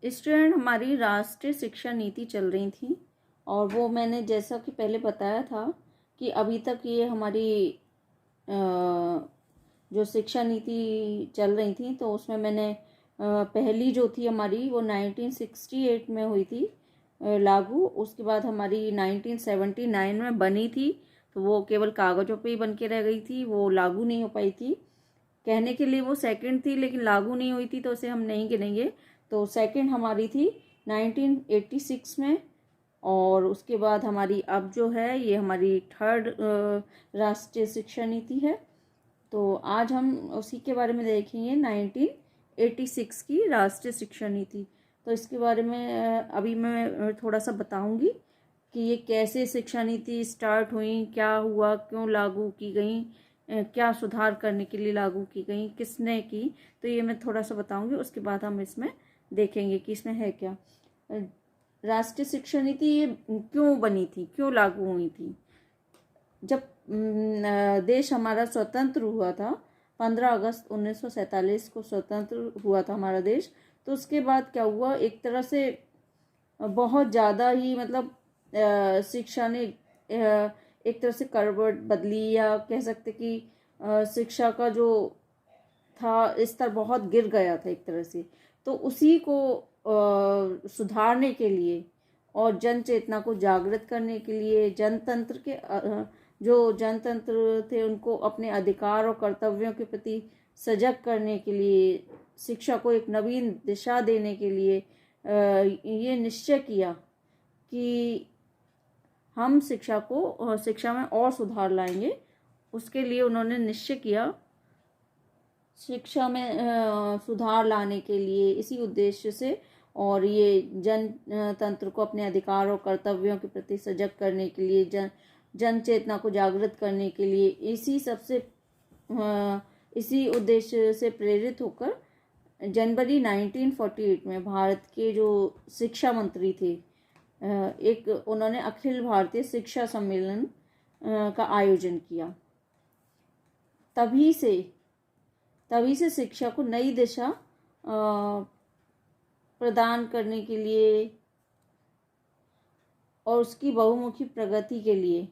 Student, हमारी राष्ट्रीय शिक्षा नीति चल रही थी और वो मैंने जैसा कि पहले बताया था कि अभी तक ये हमारी जो शिक्षा नीति चल रही थी तो उसमें मैंने पहली जो थी हमारी वो 1968 में हुई थी लागू। उसके बाद हमारी 1979 में बनी थी, तो वो केवल कागज़ों पे ही बन के रह गई थी, वो लागू नहीं हो पाई थी। कहने के लिए वो सेकंड थी लेकिन लागू नहीं हुई थी, तो उसे हम नहीं गिनेंगे। तो सेकंड हमारी थी 1986 में, और उसके बाद हमारी अब जो है ये हमारी थर्ड राष्ट्रीय शिक्षा नीति है। तो आज हम उसी के बारे में देखेंगे, 1986 की राष्ट्रीय शिक्षा नीति। तो इसके बारे में अभी मैं थोड़ा सा बताऊंगी कि ये कैसे शिक्षा नीति स्टार्ट हुई, क्या हुआ, क्यों लागू की गई, क्या सुधार करने के लिए लागू की गई, किसने की। तो ये मैं थोड़ा सा बताऊंगी, उसके बाद हम इसमें देखेंगे कि इसमें है क्या। राष्ट्रीय शिक्षा नीति ये क्यों बनी थी, क्यों लागू हुई थी। जब देश हमारा स्वतंत्र हुआ था, 15 अगस्त 1947 को स्वतंत्र हुआ था हमारा देश, तो उसके बाद क्या हुआ, एक तरह से बहुत ज़्यादा ही मतलब शिक्षा ने एक तरह से करवट बदली, या कह सकते कि शिक्षा का जो था स्तर बहुत गिर गया था एक तरह से। तो उसी को सुधारने के लिए और जन चेतना को जागृत करने के लिए, जनतंत्र के जो जनतंत्र थे उनको अपने अधिकार और कर्तव्यों के प्रति सजग करने के लिए, शिक्षा को एक नवीन दिशा देने के लिए ये निश्चय किया कि हम शिक्षा में और सुधार लाएंगे। उसके लिए उन्होंने निश्चय किया शिक्षा में सुधार लाने के लिए, इसी उद्देश्य से, और ये जनतंत्र को अपने अधिकार और कर्तव्यों के प्रति सजग करने के लिए, जन चेतना को जागृत करने के लिए, इसी उद्देश्य से प्रेरित होकर जनवरी 1948 में भारत के जो शिक्षा मंत्री थे, एक उन्होंने अखिल भारतीय शिक्षा सम्मेलन का आयोजन किया। तभी से शिक्षा को नई दिशा प्रदान करने के लिए और उसकी बहुमुखी प्रगति के लिए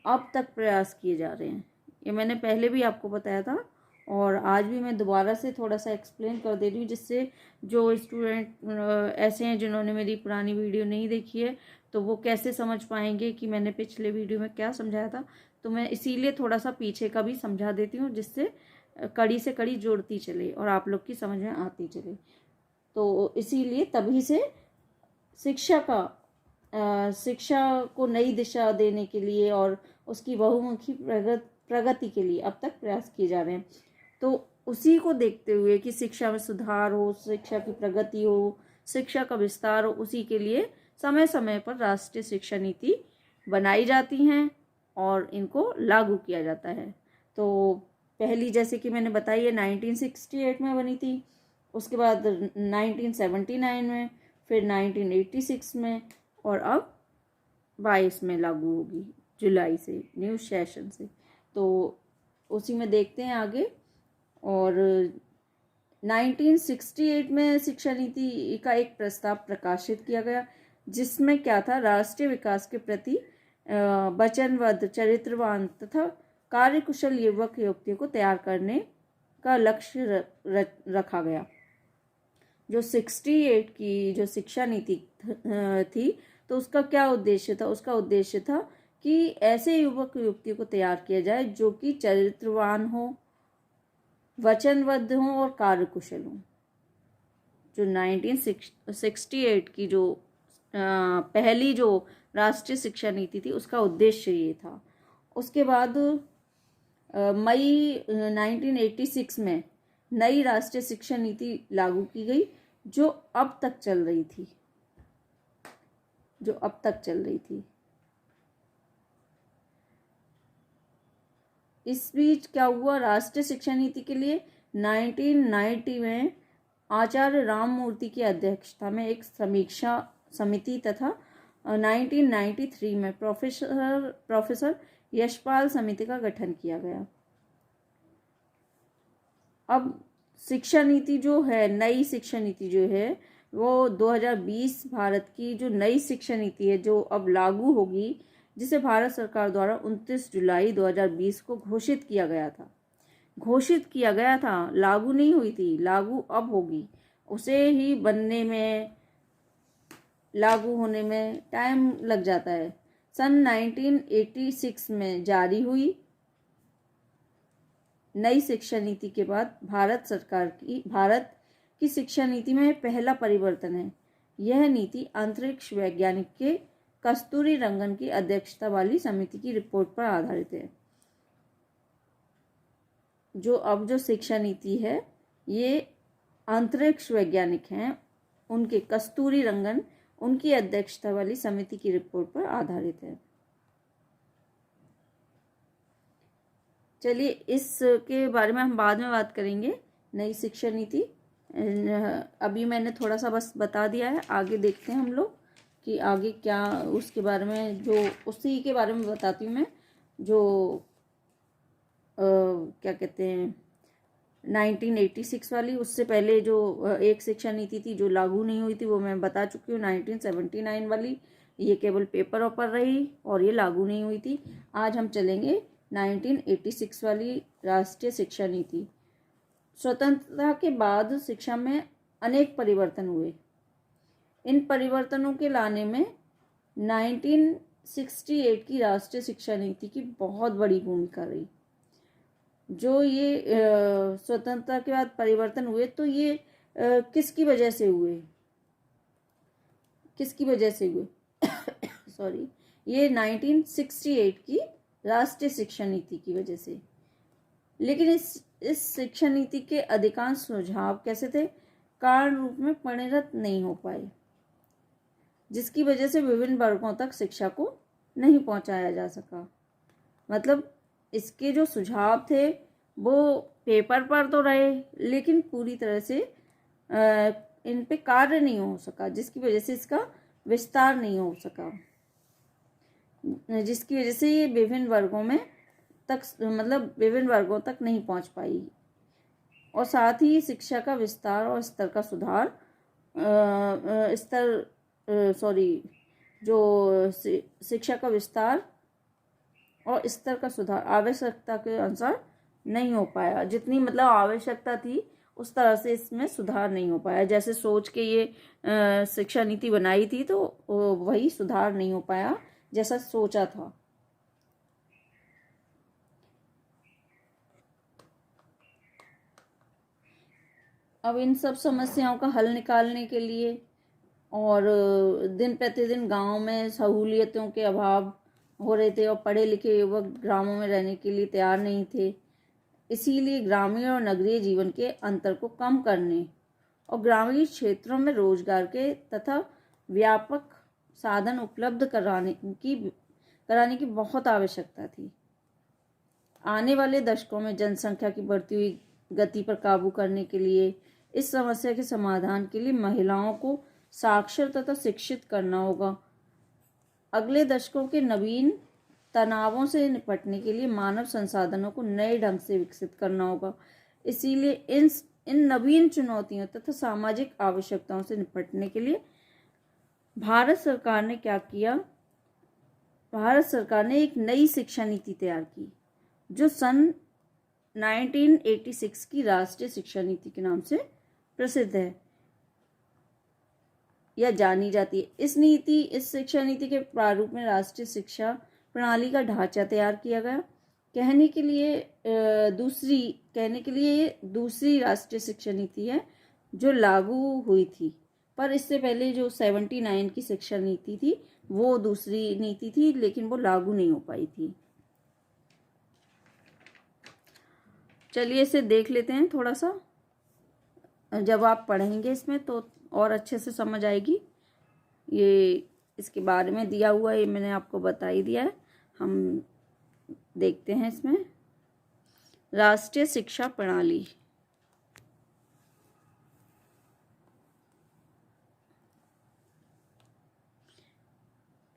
अब तक प्रयास किए जा रहे हैं। ये मैंने पहले भी आपको बताया था और आज भी मैं दोबारा से थोड़ा सा एक्सप्लेन कर दे रही हूँ, जिससे जो स्टूडेंट ऐसे हैं जिन्होंने मेरी पुरानी वीडियो नहीं देखी है तो वो कैसे समझ पाएंगे कि मैंने पिछले वीडियो में क्या समझाया था। तो मैं इसीलिए थोड़ा सा पीछे का भी समझा देती हूँ, जिससे कड़ी से कड़ी जोड़ती चले और आप लोग की समझ में आती चले। तो इसीलिए तभी से शिक्षा को नई दिशा देने के लिए और उसकी बहुमुखी प्रगति के लिए अब तक प्रयास किए जा रहे हैं। तो उसी को देखते हुए कि शिक्षा में सुधार हो, शिक्षा की प्रगति हो, शिक्षा का विस्तार हो, उसी के लिए समय समय पर राष्ट्रीय शिक्षा नीति बनाई जाती हैं और इनको लागू किया जाता है। तो पहली जैसे कि मैंने बताई है 1968 में बनी थी, उसके बाद 1979 में, फिर 1986 में, और अब 22 में लागू होगी जुलाई से, न्यू सेशन से। तो उसी में देखते हैं आगे। और 1968 में शिक्षा नीति का एक प्रस्ताव प्रकाशित किया गया, जिसमें क्या था, राष्ट्रीय विकास के प्रति वचनबद्ध, चरित्रवान तथा कार्यकुशल युवक युवतियों को तैयार करने का लक्ष्य रखा गया। जो 68 की जो शिक्षा नीति थी तो उसका क्या उद्देश्य था, उसका उद्देश्य था कि ऐसे युवक युवतियों को तैयार किया जाए जो कि चरित्रवान हो, वचनबद्ध हों और कार्यकुशल हों। जो 1968 की जो पहली जो राष्ट्रीय शिक्षा नीति थी उसका उद्देश्य ये था। उसके बाद मई 1986 में नई राष्ट्रीय शिक्षा नीति लागू की गई, जो अब तक चल रही थी। इस बीच क्या हुआ, राष्ट्रीय शिक्षा नीति के लिए 1990 में आचार्य राममूर्ति की अध्यक्षता में एक समीक्षा समिति तथा 1993 में प्रोफेसर यशपाल समिति का गठन किया गया। अब शिक्षा नीति जो है, नई शिक्षा नीति जो है, वो 2020 भारत की जो नई शिक्षा नीति है जो अब लागू होगी, जिसे भारत सरकार द्वारा 29 जुलाई 2020 को घोषित किया गया था, लागू नहीं हुई थी, लागू अब होगी। उसे ही बनने में, लागू होने में टाइम लग जाता है। सन 1986 में जारी हुई नई शिक्षा नीति के बाद भारत की शिक्षा नीति में पहला परिवर्तन है। यह नीति अंतरिक्ष वैज्ञानिक के कस्तूरी रंगन की अध्यक्षता वाली समिति की रिपोर्ट पर आधारित है। जो शिक्षा नीति है ये अंतरिक्ष वैज्ञानिक हैं, उनके कस्तूरी रंगन, उनकी अध्यक्षता वाली समिति की रिपोर्ट पर आधारित है। चलिए इसके बारे में हम बाद में बात करेंगे, नई शिक्षा नीति। अभी मैंने थोड़ा सा बस बता दिया है, आगे देखते हैं हम लोग कि आगे क्या उसके बारे में, जो उसी के बारे में बताती हूँ मैं। जो क्या कहते हैं 1986 वाली, उससे पहले जो एक शिक्षा नीति थी जो लागू नहीं हुई थी वो मैं बता चुकी हूँ, 1979 वाली, ये केवल पेपर पर रही और ये लागू नहीं हुई थी। आज हम चलेंगे 1986 वाली राष्ट्रीय शिक्षा नीति। स्वतंत्रता के बाद शिक्षा में अनेक परिवर्तन हुए। इन परिवर्तनों के लाने में 1968 की राष्ट्रीय शिक्षा नीति की बहुत बड़ी भूमिका रही। जो ये स्वतंत्रता के बाद परिवर्तन हुए तो ये किसकी वजह से हुए सॉरी, ये 1968 की राष्ट्रीय शिक्षा नीति की वजह से। लेकिन इस शिक्षा नीति के अधिकांश सुझाव कैसे थे, कारण रूप में परिणत नहीं हो पाए, जिसकी वजह से विभिन्न वर्गों तक शिक्षा को नहीं पहुंचाया जा सका। मतलब इसके जो सुझाव थे वो पेपर पर तो रहे, लेकिन पूरी तरह से इन पे कार्य नहीं हो सका, जिसकी वजह से इसका विस्तार नहीं हो सका, जिसकी वजह से ये विभिन्न वर्गों तक नहीं पहुंच पाई। और साथ ही शिक्षा का विस्तार और स्तर का सुधार शिक्षा का विस्तार और स्तर का सुधार आवश्यकता के अनुसार नहीं हो पाया। जितनी आवश्यकता थी उस तरह से इसमें सुधार नहीं हो पाया। जैसे सोच के ये शिक्षा नीति बनाई थी तो वही सुधार नहीं हो पाया जैसा सोचा था। अब इन सब समस्याओं का हल निकालने के लिए और दिन प्रतिदिन गांव में सहूलियतों के अभाव हो रहे थे और पढ़े लिखे युवक ग्रामों में रहने के लिए तैयार नहीं थे, इसीलिए ग्रामीण और नगरीय जीवन के अंतर को कम करने और ग्रामीण क्षेत्रों में रोजगार के तथा व्यापक साधन उपलब्ध कराने की बहुत आवश्यकता थी। आने वाले दशकों में जनसंख्या की बढ़ती हुई गति पर काबू करने के लिए, इस समस्या के समाधान के लिए महिलाओं को साक्षर तथा शिक्षित करना होगा। अगले दशकों के नवीन तनावों से निपटने के लिए मानव संसाधनों को नए ढंग से विकसित करना होगा। इसीलिए इन नवीन चुनौतियों तथा सामाजिक आवश्यकताओं से निपटने के लिए भारत सरकार ने क्या किया? भारत सरकार ने एक नई शिक्षा नीति तैयार की जो सन 1986 की राष्ट्रीय शिक्षा नीति के नाम से प्रसिद्ध है या जानी जाती है। इस शिक्षा नीति के प्रारूप में राष्ट्रीय शिक्षा प्रणाली का ढांचा तैयार किया गया। कहने के लिए दूसरी राष्ट्रीय शिक्षा नीति है जो लागू हुई थी, पर इससे पहले जो 79 की शिक्षा नीति थी वो दूसरी नीति थी, लेकिन वो लागू नहीं हो पाई थी। चलिए इसे देख लेते हैं थोड़ा सा। जब आप पढ़ेंगे इसमें तो और अच्छे से समझ आएगी। ये इसके बारे में दिया हुआ है, ये मैंने आपको बता ही दिया है। हम देखते हैं इसमें राष्ट्रीय शिक्षा प्रणाली।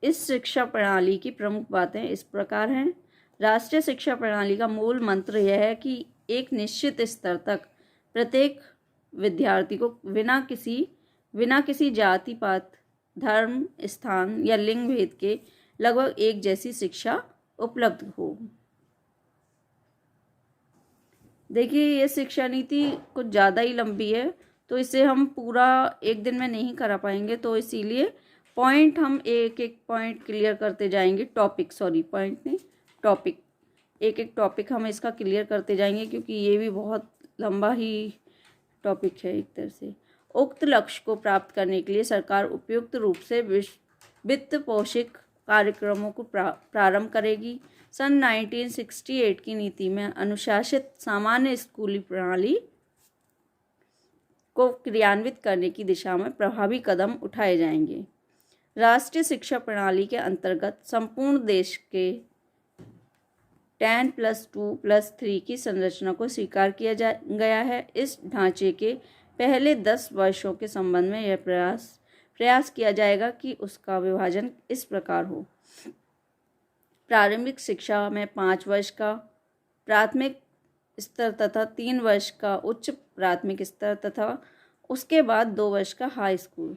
इस शिक्षा प्रणाली की प्रमुख बातें इस प्रकार हैं। राष्ट्रीय शिक्षा प्रणाली का मूल मंत्र यह है कि एक निश्चित स्तर तक प्रत्येक विद्यार्थी को बिना किसी बिना किसी जाति पात, धर्म, स्थान या लिंग भेद के लगभग एक जैसी शिक्षा उपलब्ध हो। देखिए, ये शिक्षा नीति कुछ ज़्यादा ही लंबी है, तो इसे हम पूरा एक दिन में नहीं करा पाएंगे, तो इसीलिए पॉइंट हम एक एक पॉइंट क्लियर करते जाएंगे। पॉइंट नहीं, टॉपिक, एक एक टॉपिक हम इसका क्लियर करते जाएंगे, क्योंकि ये भी बहुत लंबा ही टॉपिक है एक तरह से। उक्त लक्ष्य को प्राप्त करने के लिए सरकार उपयुक्त रूप से वित्त पोषित कार्यक्रमों को प्रारंभ करेगी। सन 1968 की नीति में अनुशासित सामान्य स्कूली प्रणाली को क्रियान्वित करने की दिशा में प्रभावी कदम उठाए जाएंगे। राष्ट्रीय शिक्षा प्रणाली के अंतर्गत संपूर्ण देश के 10+2+3 की संरचना को स्वीकार किया गया है। इस ढांचे के पहले 10 वर्षों के संबंध में यह प्रयास किया जाएगा कि उसका विभाजन इस प्रकार हो। प्रारंभिक शिक्षा में 5 वर्ष का प्राथमिक स्तर तथा 3 वर्ष का उच्च प्राथमिक स्तर तथा उसके बाद 2 वर्ष का हाई स्कूल।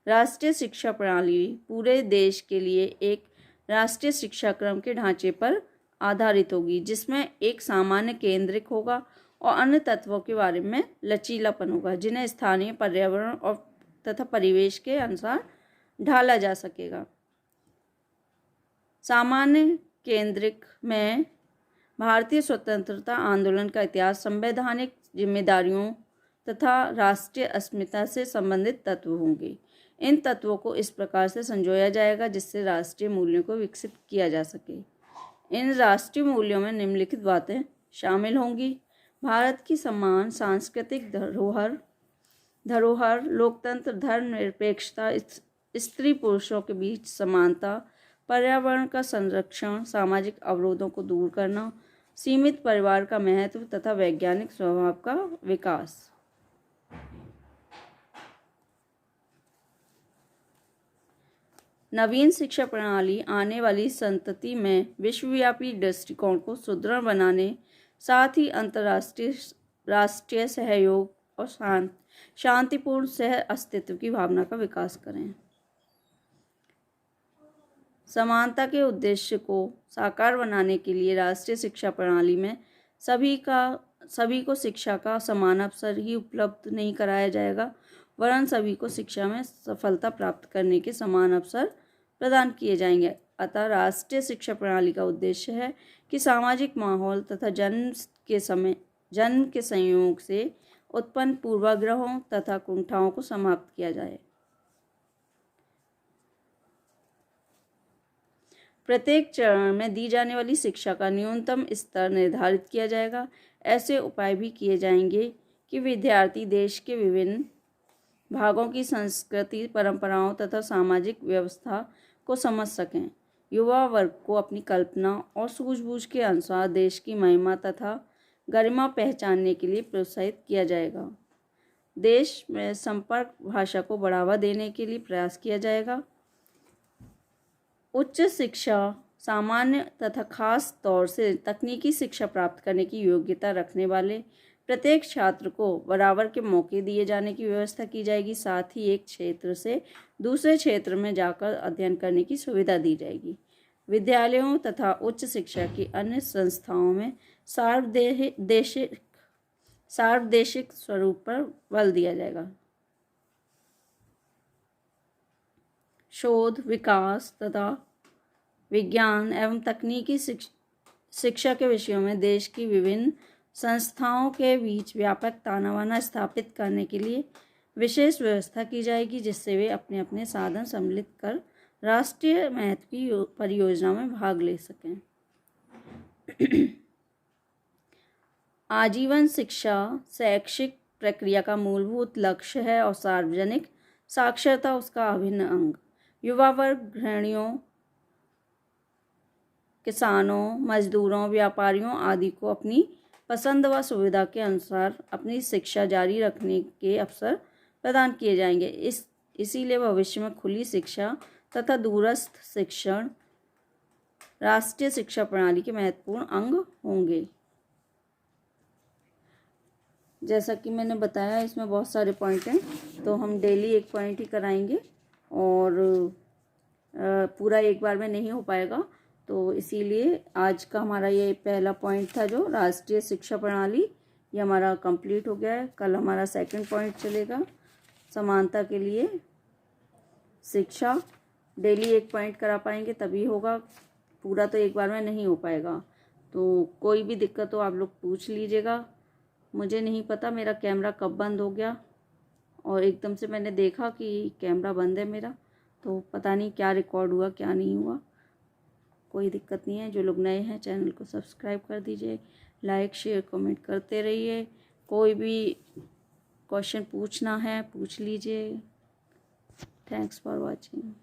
राष्ट्रीय शिक्षा प्रणाली पूरे देश के लिए एक राष्ट्रीय शिक्षा क्रम के ढांचे पर आधारित होगी, जिसमें एक सामान्य केंद्रिक होगा और अन्य तत्वों के बारे में लचीलापन होगा, जिन्हें स्थानीय पर्यावरण और तथा परिवेश के अनुसार ढाला जा सकेगा। सामान्य केंद्रिक में भारतीय स्वतंत्रता आंदोलन का इतिहास, संवैधानिक जिम्मेदारियों तथा राष्ट्रीय अस्मिता से संबंधित तत्व होंगे। इन तत्वों को इस प्रकार से संजोया जाएगा जिससे राष्ट्रीय मूल्यों को विकसित किया जा सके। इन राष्ट्रीय मूल्यों में निम्नलिखित बातें शामिल होंगी: भारत की समान सांस्कृतिक धरोहर, लोकतंत्र, धर्मनिरपेक्षता, स्त्री पुरुषों के बीच समानता, पर्यावरण का संरक्षण, सामाजिक अवरोधों को दूर करना, सीमित परिवार का महत्व तथा वैज्ञानिक स्वभाव का विकास। नवीन शिक्षा प्रणाली आने वाली संतति में विश्वव्यापी दृष्टिकोण को सुदृढ़ बनाने, साथ ही अंतर्राष्ट्रीय राष्ट्रीय सहयोग और शांतिपूर्ण सह अस्तित्व की भावना का विकास करें। समानता के उद्देश्य को साकार बनाने के लिए राष्ट्रीय शिक्षा प्रणाली में सभी को शिक्षा का समान अवसर ही उपलब्ध नहीं कराया जाएगा, वरन सभी को शिक्षा में सफलता प्राप्त करने के समान अवसर प्रदान किए जाएंगे। अतः राष्ट्रीय शिक्षा प्रणाली का उद्देश्य है कि सामाजिक माहौल तथा जन्म के संयोग से उत्पन्न पूर्वाग्रहों तथा कुंठाओं को समाप्त किया जाए। प्रत्येक चरण में दी जाने वाली शिक्षा का न्यूनतम स्तर निर्धारित किया जाएगा। ऐसे उपाय भी किए जाएंगे कि विद्यार्थी देश के विभिन्न भागों की संस्कृति, परंपराओं तथा सामाजिक व्यवस्था को समझ सकें। युवा वर्ग को अपनी कल्पना और सूझबूझ के अनुसार देश की महिमा तथा गरिमा पहचानने के लिए प्रोत्साहित किया जाएगा। देश में संपर्क भाषा को बढ़ावा देने के लिए प्रयास किया जाएगा। उच्च शिक्षा सामान्य तथा खास तौर से तकनीकी शिक्षा प्राप्त करने की योग्यता रखने वाले प्रत्येक छात्र को बराबर के मौके दिए जाने की व्यवस्था की जाएगी। साथ ही एक क्षेत्र से दूसरे क्षेत्र में जाकर अध्ययन करने की सुविधा दी जाएगी। विद्यालयों तथा उच्च शिक्षा की अन्य संस्थाओं में सार्वदेशिक स्वरूप पर बल दिया जाएगा। शोध, विकास तथा विज्ञान एवं तकनीकी शिक्षा के विषयों में देश की विभिन्न संस्थाओं के बीच व्यापक तानाबाना स्थापित करने के लिए विशेष व्यवस्था की जाएगी, जिससे वे अपने अपने साधन सम्मिलित कर राष्ट्रीय महत्व की परियोजना में भाग ले सकें। आजीवन शिक्षा शैक्षिक प्रक्रिया का मूलभूत लक्ष्य है और सार्वजनिक साक्षरता उसका अभिन्न अंग। युवा वर्ग गृहिणियों, किसानों, मजदूरों, व्यापारियों आदि को अपनी पसंद व सुविधा के अनुसार अपनी शिक्षा जारी रखने के अवसर प्रदान किए जाएंगे। इसीलिए भविष्य में खुली शिक्षा तथा दूरस्थ शिक्षण राष्ट्रीय शिक्षा प्रणाली के महत्वपूर्ण अंग होंगे। जैसा कि मैंने बताया इसमें बहुत सारे पॉइंट हैं, तो हम डेली एक पॉइंट ही कराएंगे और पूरा एक बार में नहीं हो पाएगा। तो इसीलिए आज का हमारा ये पहला पॉइंट था जो राष्ट्रीय शिक्षा प्रणाली, ये हमारा कंप्लीट हो गया है। कल हमारा सेकंड पॉइंट चलेगा समानता के लिए शिक्षा। डेली एक पॉइंट करा पाएंगे तभी होगा, पूरा तो एक बार में नहीं हो पाएगा। तो कोई भी दिक्कत हो आप लोग पूछ लीजिएगा। मुझे नहीं पता मेरा कैमरा कब बंद हो गया और एकदम से मैंने देखा कि कैमरा बंद है मेरा, तो पता नहीं क्या रिकॉर्ड हुआ क्या नहीं हुआ। कोई दिक्कत नहीं है। जो लोग नए हैं चैनल को सब्सक्राइब कर दीजिए, लाइक शेयर कमेंट करते रहिए। कोई भी क्वेश्चन पूछना है पूछ लीजिए। Thanks for watching.